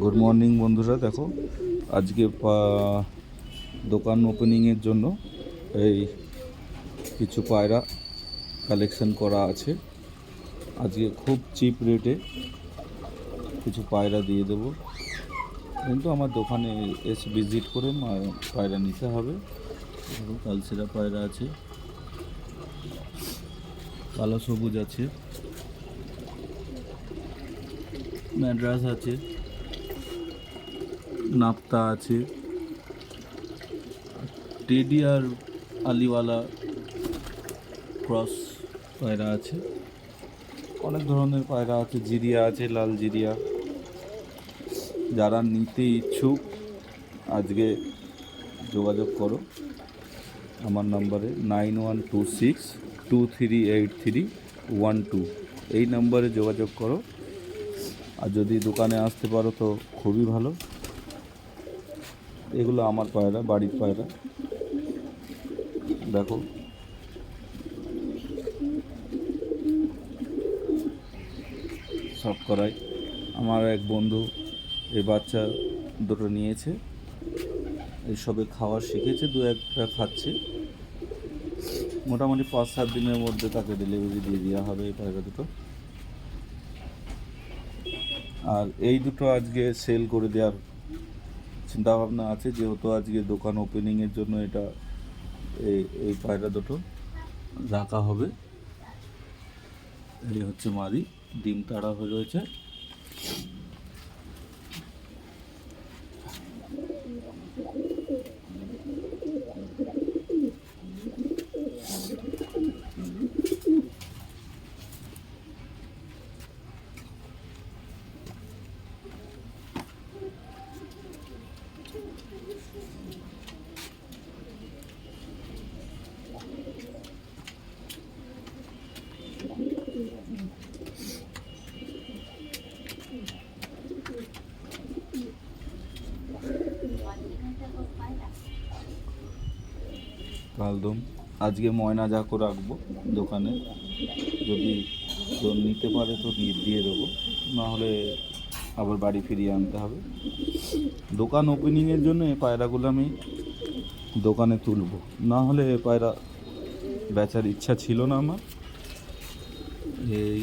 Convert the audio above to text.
Good morning বন্ধুরা, দেখো আজকে দোকান ওপেনিংয়ের জন্য এই কিছু পায়রা কালেকশন করা আছে। আজকে খুব চিপ রেটে কিছু পায়রা দিয়ে দেবো, কিন্তু আমার দোকানে এসে ভিজিট করে পায়রা নিতে হবে। কালসেরা পায়রা আছে, কালো সবুজ আছে, ম্যাড্রাস আছে, নাপ্তা আছে, টেডি আর আলিওয়ালা ক্রস পায়রা আছে, অনেক ধরনের পায়রা আছে, জিরিয়া আছে, লাল জিরিয়া। যারা নিতে ইচ্ছুক আজকে যোগাযোগ করো আমার নাম্বারে 9126238312। এই নাম্বারে যোগাযোগ করো। আর যদি দোকানে আসতে পারো তো খুবই ভালো। এগুলো আমার পায়রা, বাড়ির পায়রা। দেখো সব করাই। আমার এক বন্ধু এই বাচ্চা দুটো নিয়েছে, এইসবে খাওয়া শিখেছে, দু একটা খাচ্ছে। মোটামুটি 5-7 দিনের মধ্যে তাকে ডেলিভারি দিয়ে দেওয়া হবে এই পায়রা দুটো। আর এই দুটো আজকে সেল করে দেওয়ার চিন্তাভাবনা আছে, যেহেতু আজকে দোকান ওপেনিংয়ের জন্য এটা এই পায়রা দুটো রাখা হবে। এই হচ্ছে মাদি, ডিম তাড়া হয়ে রয়েছে। কালদম আজকে ময়না জাকো রাখবো দোকানে, যদি কেউ নিতে পারে তো দিয়ে দেবো, নাহলে আবার বাড়ি ফিরিয়ে আনতে হবে। দোকান ওপেনিংয়ের জন্য এই পায়রাগুলো আমি দোকানে তুলবো, না হলে এই পায়রা বেচার ইচ্ছা ছিল না আমার। এই